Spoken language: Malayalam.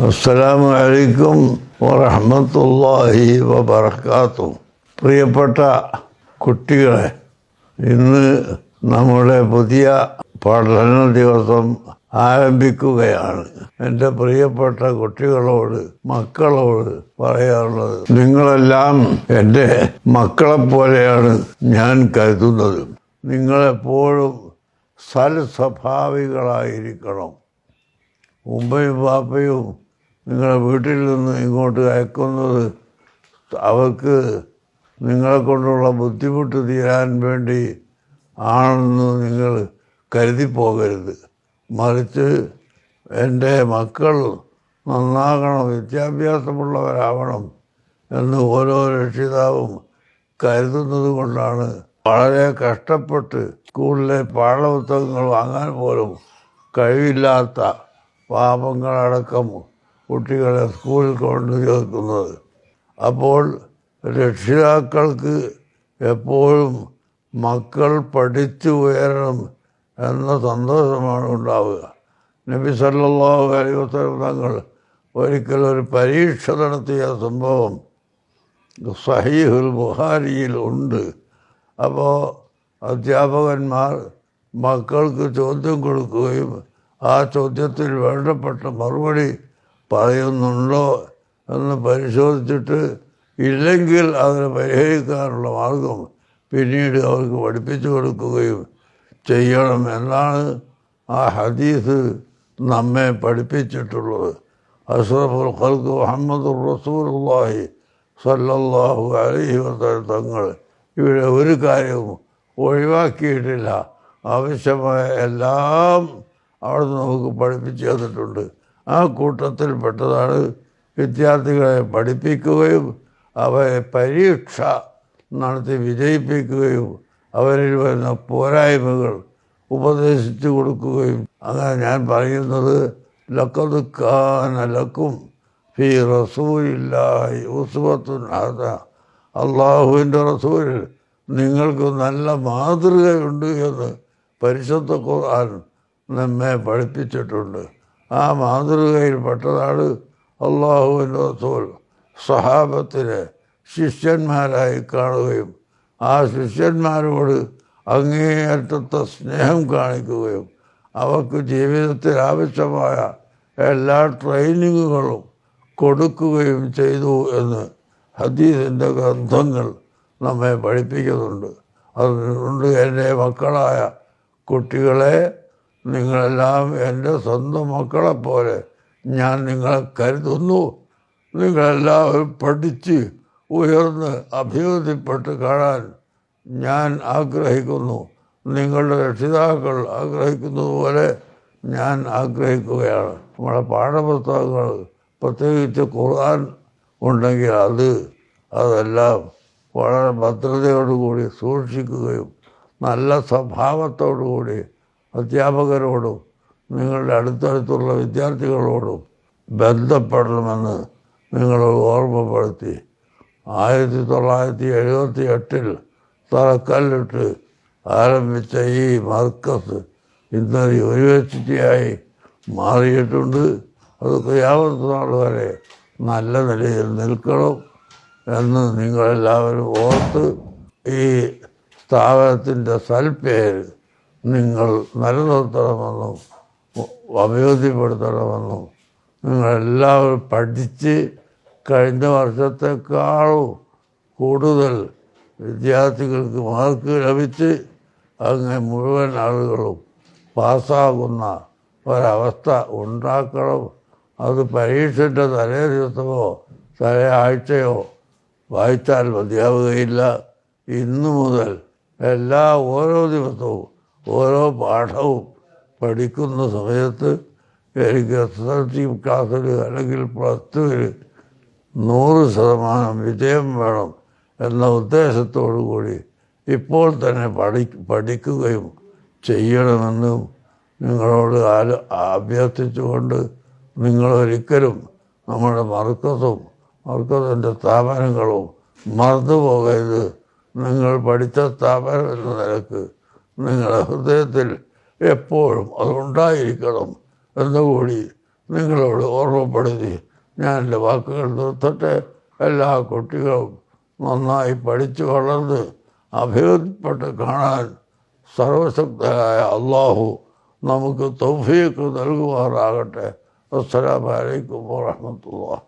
അസ്സലാമു അലൈക്കും വറഹ്മത്തുള്ളാഹി വബറകാതുഹു. പ്രിയപ്പെട്ട കുട്ടികളെ, ഇന്ന് നമ്മുടെ പുതിയ പഠന ദിവസം ആരംഭിക്കുകയാണ്. എൻ്റെ പ്രിയപ്പെട്ട കുട്ടികളോട്, മക്കളോട് പറയാനുള്ളത്, നിങ്ങളെല്ലാം എൻ്റെ മക്കളെപ്പോലെയാണ് ഞാൻ കരുതുന്നത്. നിങ്ങളെപ്പോഴും സൽസ്വഭാവികളായിരിക്കണം. ഉമ്മയും ബാപ്പയും നിങ്ങളെ വീട്ടിൽ നിന്ന് ഇങ്ങോട്ട് അയക്കുന്നത് അവർക്ക് നിങ്ങളെ കൊണ്ടുള്ള ബുദ്ധിമുട്ട് തീരാൻ വേണ്ടി ആണെന്ന് നിങ്ങൾ കരുതിപ്പോകരുത്. മറിച്ച് എൻ്റെ മക്കൾ നന്നാകണം, വിദ്യാഭ്യാസമുള്ളവരാവണം എന്ന് ഓരോ രക്ഷിതാവും കരുതുന്നത് കൊണ്ടാണ് വളരെ കഷ്ടപ്പെട്ട് സ്കൂളിലെ പാഠപുസ്തകങ്ങൾ വാങ്ങാൻ പോലും കഴിവില്ലാത്ത പാപങ്ങളടക്കം കുട്ടികളെ സ്കൂളിൽ കൊണ്ടു ചേർക്കുന്നത്. അപ്പോൾ രക്ഷിതാക്കൾക്ക് എപ്പോഴും മക്കൾ പഠിച്ചു ഉയരണം എന്ന സന്തോഷമാണ് ഉണ്ടാവുക. നബി സല്ലല്ലാഹു അലൈഹി വസല്ലം തങ്ങൾ ഒരിക്കൽ ഒരു പരീക്ഷ നടത്തിയ സംഭവം സഹീഹുൽ ബുഖാരിയിൽ ഉണ്ട്. അപ്പോൾ അധ്യാപകന്മാർ മക്കൾക്ക് ചോദ്യം കൊടുക്കുകയും ആ ചോദ്യത്തിൽ വേണ്ടപ്പെട്ട മറുപടി പറയുന്നുണ്ടോ എന്ന് പരിശോധിച്ചിട്ട് ഇല്ലെങ്കിൽ അതിനെ പരിഹരിക്കാനുള്ള മാർഗം പിന്നീട് അവർക്ക് പഠിപ്പിച്ചു കൊടുക്കുകയും ചെയ്യണം എന്നാണ് ആ ഹദീസ് നമ്മെ പഠിപ്പിച്ചിട്ടുള്ളത്. അഷ്റഫുൽ ഖൽഖ് മുഹമ്മദുർ റസൂലുള്ളാഹി സ്വല്ലല്ലാഹു അലൈഹി വസല്ലം തങ്ങൾ ഇവിടെ ഒരു കാര്യവും ഒഴിവാക്കിയിട്ടില്ല. ആവശ്യമായ എല്ലാം അവിടെ നമുക്ക് പഠിപ്പിച്ചു തന്നിട്ടുണ്ട്. ആ കൂട്ടത്തിൽപ്പെട്ടതാണ് വിദ്യാർത്ഥികളെ പഠിപ്പിക്കുകയും അവരെ പരീക്ഷ നടത്തി വിജയിപ്പിക്കുകയും അവരിൽ വരുന്ന പോരായ്മകൾ ഉപദേശിച്ചു കൊടുക്കുകയും. അങ്ങനെ ഞാൻ പറയുന്നത്, ലഖദ് കാന ലക്കും ഫീ റസൂലില്ലാഹി ഉസ്വത്തുൻ ഹസന, അള്ളാഹുവിൻ്റെ റസൂലിൽ നിങ്ങൾക്ക് നല്ല മാതൃകയുണ്ട് എന്ന് പരിശുദ്ധ ഖുർആൻ നമ്മെ പഠിപ്പിച്ചിട്ടുണ്ട്. ആ മാതൃകയിൽപ്പെട്ടതാണ് അള്ളാഹുവിൻ്റെ റസൂൽ സ്വഹാബത്തിനെ ശിഷ്യന്മാരായി കാണുകയും ആ ശിഷ്യന്മാരോട് അങ്ങേയറ്റത്തെ സ്നേഹം കാണിക്കുകയും അവർക്ക് ജീവിതത്തിൽ ആവശ്യമായ എല്ലാ ട്രെയിനിങ്ങുകളും കൊടുക്കുകയും ചെയ്തു എന്ന് ഹദീസിൻ്റെ ഗ്രന്ഥങ്ങൾ നമ്മെ പഠിപ്പിക്കുന്നുണ്ട്. അതുകൊണ്ട് എൻ്റെ മക്കളായ കുട്ടികളെ, നിങ്ങളെല്ലാം എൻ്റെ സ്വന്തം മക്കളെപ്പോലെ ഞാൻ നിങ്ങളെ കരുതുന്നു. നിങ്ങളെല്ലാവരും പഠിച്ച് ഉയർന്ന് അഭിവൃദ്ധിപ്പെട്ട് കാണാൻ ഞാൻ ആഗ്രഹിക്കുന്നു. നിങ്ങളുടെ രക്ഷിതാക്കൾ ആഗ്രഹിക്കുന്നത് പോലെ ഞാൻ ആഗ്രഹിക്കുകയാണ്. നമ്മുടെ പാഠപുസ്തകങ്ങൾ, പ്രത്യേകിച്ച് ഖുർആൻ ഉണ്ടെങ്കിൽ അതെല്ലാം വളരെ ഭദ്രതയോടുകൂടി സൂക്ഷിക്കുകയും നല്ല സ്വഭാവത്തോടുകൂടി അധ്യാപകരോടും നിങ്ങളുടെ അടുത്തടുത്തുള്ള വിദ്യാർത്ഥികളോടും ബന്ധപ്പെടണമെന്ന് നിങ്ങളോട് ഓർമ്മപ്പെടുത്തി. 1978 തറക്കല്ലിട്ട് ആരംഭിച്ച ഈ മർക്കസ് ഇന്നൊരു യൂണിവേഴ്സിറ്റിയായി മാറിയിട്ടുണ്ട്. അത് ഖിയാമത്ത് നാൾ വരെ നല്ല നിലയിൽ നിൽക്കണം എന്ന് നിങ്ങളെല്ലാവരും ഓർത്ത് ഈ സ്ഥാപനത്തിൻ്റെ സൽപ്പേര് നിങ്ങൾ നിലനിർത്തണമെന്നും അഭിവൃദ്ധിപ്പെടുത്തണമെന്നും നിങ്ങളെല്ലാവരും പഠിച്ച് കഴിഞ്ഞ വർഷത്തെക്കാളും കൂടുതൽ വിദ്യാർത്ഥികൾക്ക് മാർക്ക് ലഭിച്ച് അങ്ങനെ മുഴുവൻ ആളുകളും പാസ്സാകുന്ന ഒരവസ്ഥ ഉണ്ടാക്കണം. അത് പരീക്ഷയുടെ തലേ ദിവസമോ തലേ ആഴ്ചയോ വായിച്ചാൽ മതിയാവുകയില്ല. ഇന്നു മുതൽ ഓരോ ദിവസവും ഓരോ പാഠവും പഠിക്കുന്ന സമയത്ത് എനിക്ക് SSLC ക്ലാസ്സിൽ അല്ലെങ്കിൽ +2 100% വിജയം വേണം എന്ന ഉദ്ദേശത്തോടു കൂടി ഇപ്പോൾ തന്നെ പഠിക്കുകയും ചെയ്യണമെന്നും നിങ്ങളോട് അഭ്യർത്ഥിച്ചുകൊണ്ട്, നിങ്ങളൊരിക്കലും നമ്മുടെ മർക്കസിൻ്റെ സ്ഥാപനങ്ങളും മറന്നുപോകരുത്. നിങ്ങൾ പഠിച്ച സ്ഥാപനം എന്ന നിലക്ക് നിങ്ങളുടെ ഹൃദയത്തിൽ എപ്പോഴും അതുണ്ടായിരിക്കണം എന്നുകൂടി നിങ്ങളോട് ഓർമ്മപ്പെടുത്തി ഞാൻ എൻ്റെ വാക്കുകൾ നിർത്തട്ടെ. എല്ലാ കുട്ടികളും നന്നായി പഠിച്ചു വളർന്ന് അഭിവൃദ്ധിപ്പെട്ട് കാണാൻ സർവശക്തനായ അള്ളാഹു നമുക്ക് തൗഫീഖ് നൽകുമാറാകട്ടെ. അസ്സലാമു അലൈക്കും വറഹ്മത്തുള്ളാഹി.